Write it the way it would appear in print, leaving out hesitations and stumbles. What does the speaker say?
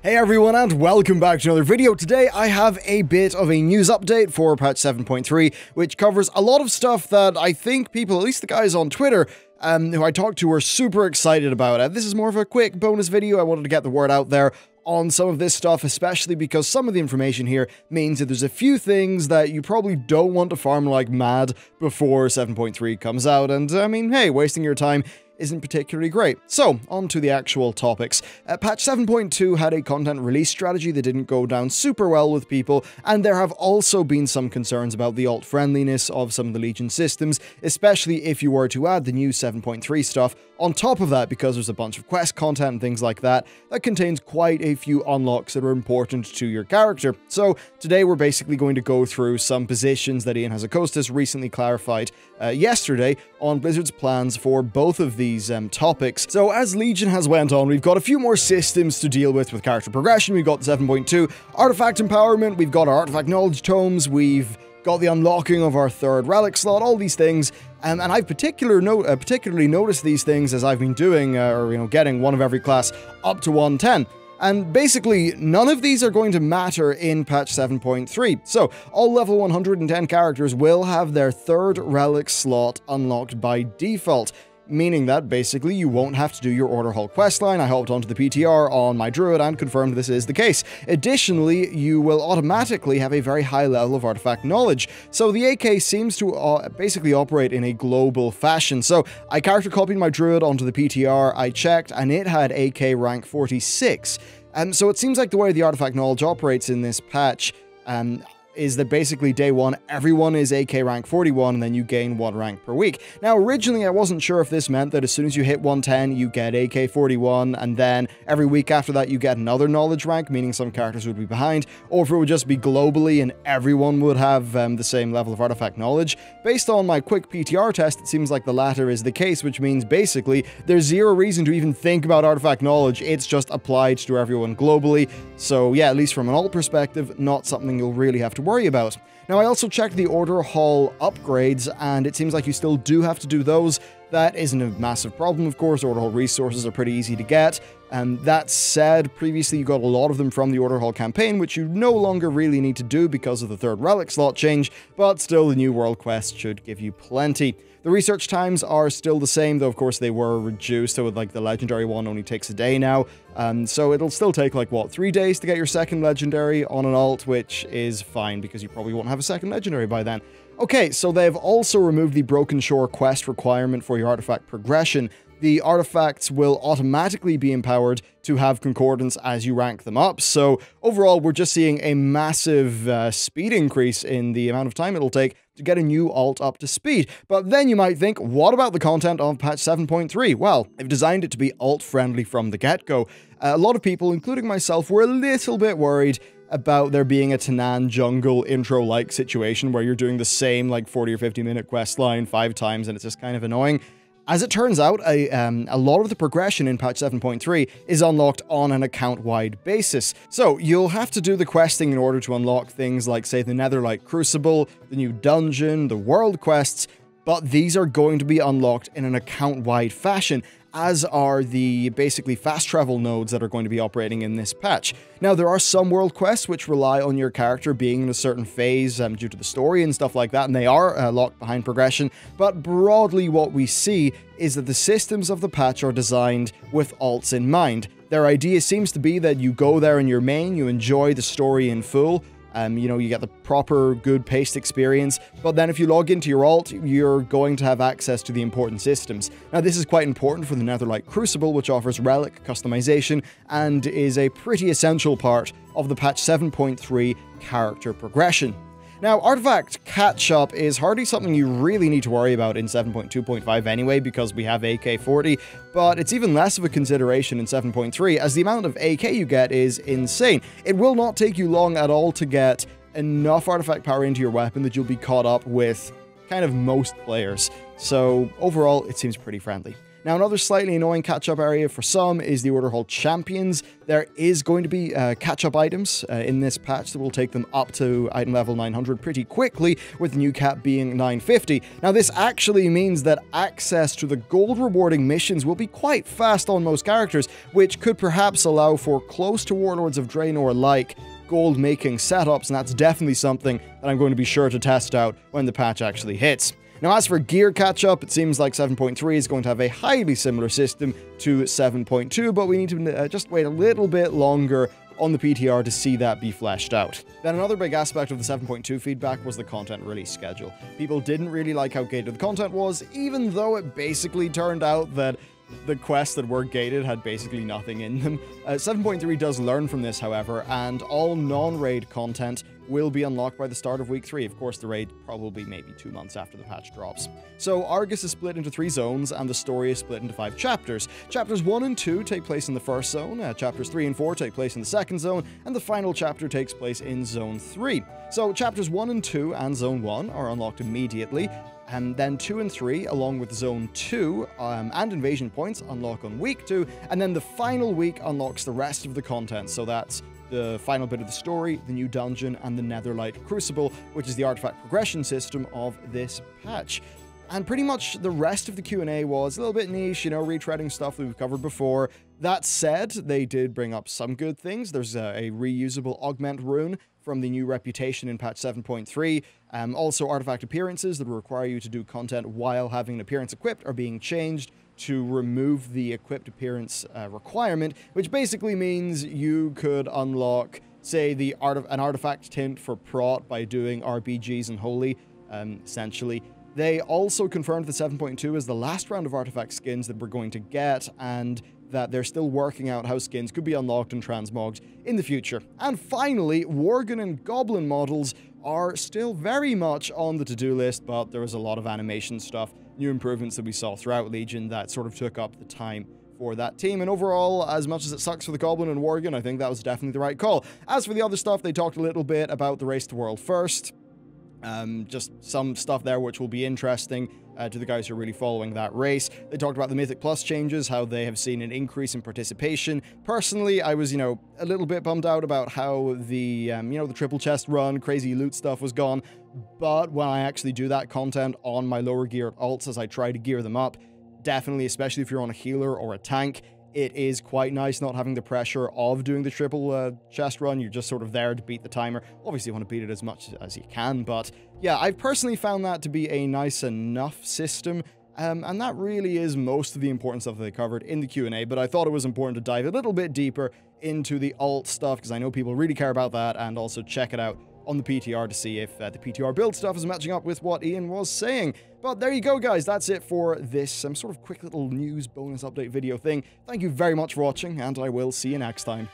Hey everyone, and welcome back to another video. Today I have a bit of a news update for patch 7.3, which covers a lot of stuff that I think people, at least the guys on Twitter, who I talked to, are super excited about. This is more of a quick bonus video. I wanted to get the word out there on some of this stuff, especially because some of the information here means that there's a few things that you probably don't want to farm like mad before 7.3 comes out, and I mean, hey, wasting your time isn't particularly great. So, on to the actual topics. Patch 7.2 had a content release strategy that didn't go down super well with people, and there have also been some concerns about the alt-friendliness of some of the Legion systems, especially if you were to add the new 7.3 stuff on top of that, because there's a bunch of quest content and things like that that contains quite a few unlocks that are important to your character. So, today we're basically going to go through some positions that Ian Hazzikostas recently clarified yesterday on Blizzard's plans for both of these topics. So as Legion has went on, we've got a few more systems to deal with character progression. We've got the 7.2 artifact empowerment, we've got our artifact knowledge tomes, we've got the unlocking of our third relic slot, all these things, and I've particularly noticed these things as I've been doing, getting one of every class up to 110. And basically, none of these are going to matter in patch 7.3. So, all level 110 characters will have their third relic slot unlocked by default, meaning that basically you won't have to do your Order Hall questline. I hopped onto the PTR on my druid and confirmed this is the case. Additionally, you will automatically have a very high level of artifact knowledge. So the AK seems to basically operate in a global fashion. So I character copied my druid onto the PTR, I checked, and it had AK rank 46. So it seems like the way the artifact knowledge operates in this patch is that basically day one, everyone is AK rank 41, and then you gain 1 rank per week. Now, originally, I wasn't sure if this meant that as soon as you hit 110, you get AK 41, and then every week after that, you get another knowledge rank, meaning some characters would be behind, or if it would just be globally and everyone would have the same level of artifact knowledge. Based on my quick PTR test, it seems like the latter is the case, which means basically there's zero reason to even think about artifact knowledge. It's just applied to everyone globally. So yeah, at least from an alt perspective, not something you'll really have to worry about. Now, I also checked the Order Hall upgrades, and it seems like you still do have to do those. That isn't a massive problem, of course. Order Hall resources are pretty easy to get. That said, previously you got a lot of them from the Order Hall campaign, which you no longer really need to do because of the third relic slot change, but still the new world quest should give you plenty. The research times are still the same, though of course they were reduced, so like the legendary one only takes a day now. So it'll still take like, what, 3 days to get your second legendary on an alt, which is fine because you probably won't have a second legendary by then. Okay, so they've also removed the Broken Shore quest requirement for your artifact progression. The artifacts will automatically be empowered to have concordance as you rank them up. So overall, we're just seeing a massive speed increase in the amount of time it'll take to get a new alt up to speed. But then you might think, what about the content of patch 7.3? Well, they've designed it to be alt-friendly from the get-go. A lot of people, including myself, were a little bit worried about there being a Tanan jungle intro-like situation where you're doing the same like 40 or 50 minute quest line 5 times and it's just kind of annoying. As it turns out, a lot of the progression in patch 7.3 is unlocked on an account-wide basis. So you'll have to do the questing in order to unlock things like, say, the Netherlight Crucible, the new dungeon, the world quests, but these are going to be unlocked in an account-wide fashion, as are the basically fast travel nodes that are going to be operating in this patch. Now, there are some world quests which rely on your character being in a certain phase due to the story and stuff like that, and they are locked behind progression, but broadly what we see is that the systems of the patch are designed with alts in mind. Their idea seems to be that you go there in your main, you enjoy the story in full, you get the proper, good paced experience, but then if you log into your alt, you're going to have access to the important systems. Now, this is quite important for the Netherlight Crucible, which offers relic customization and is a pretty essential part of the patch 7.3 character progression. Now, artifact catch-up is hardly something you really need to worry about in 7.2.5 anyway, because we have AK-40, but it's even less of a consideration in 7.3, as the amount of AK you get is insane. It will not take you long at all to get enough artifact power into your weapon that you'll be caught up with kind of most players. So, overall, it seems pretty friendly. Now, another slightly annoying catch-up area for some is the Order Hall Champions. There is going to be catch-up items in this patch that will take them up to item level 900 pretty quickly, with the new cap being 950. Now, this actually means that access to the gold rewarding missions will be quite fast on most characters, which could perhaps allow for close to Warlords of Draenor-like gold-making setups, and that's definitely something that I'm going to be sure to test out when the patch actually hits. Now, as for gear catch-up, it seems like 7.3 is going to have a highly similar system to 7.2, but we need to just wait a little bit longer on the PTR to see that be fleshed out. Then another big aspect of the 7.2 feedback was the content release schedule. People didn't really like how gated the content was, even though it basically turned out that the quests that were gated had basically nothing in them. 7.3 does learn from this, however, and all non-raid content will be unlocked by the start of week 3. Of course, the raid probably maybe 2 months after the patch drops. So Argus is split into 3 zones, and the story is split into 5 chapters. Chapters 1 and 2 take place in the first zone, chapters 3 and 4 take place in the second zone, and the final chapter takes place in zone 3. So chapters 1 and 2 and zone 1 are unlocked immediately, and then 2 and 3, along with Zone 2 and Invasion Points, unlock on week 2, and then the final week unlocks the rest of the content, so that's the final bit of the story, the new dungeon, and the Netherlight Crucible, which is the artifact progression system of this patch. And pretty much the rest of the Q&A was a little bit niche, you know, retreading stuff that we've covered before. That said, they did bring up some good things. There's a reusable augment rune from the new reputation in patch 7.3. Also, artifact appearances that require you to do content while having an appearance equipped are being changed to remove the equipped appearance requirement, which basically means you could unlock, say, an artifact tint for prot by doing RBGs and Holy, essentially. They also confirmed that 7.2 is the last round of artifact skins that we're going to get, and that they're still working out how skins could be unlocked and transmogged in the future. And finally, Worgen and Goblin models are still very much on the to-do list, but there was a lot of animation stuff, new improvements that we saw throughout Legion that sort of took up the time for that team. And overall, as much as it sucks for the Goblin and Worgen, I think that was definitely the right call. As for the other stuff, they talked a little bit about the race to world first. Just some stuff there which will be interesting to the guys who are really following that race. They talked about the Mythic Plus changes, how they have seen an increase in participation. Personally, I was, a little bit bummed out about how the, the triple chest run, crazy loot stuff was gone. But when I actually do that content on my lower geared alts as I try to gear them up, definitely, especially if you're on a healer or a tank, it is quite nice not having the pressure of doing the triple chest run. You're just sort of there to beat the timer. Obviously, you want to beat it as much as you can, but yeah, I've personally found that to be a nice enough system, and that really is most of the important stuff that they covered in the Q&A, but I thought it was important to dive a little bit deeper into the alt stuff, because I know people really care about that, and also check it out on the PTR to see if the PTR build stuff is matching up with what Ian was saying. But there you go, guys. That's it for this sort of quick little news bonus update video thing. Thank you very much for watching, and I will see you next time.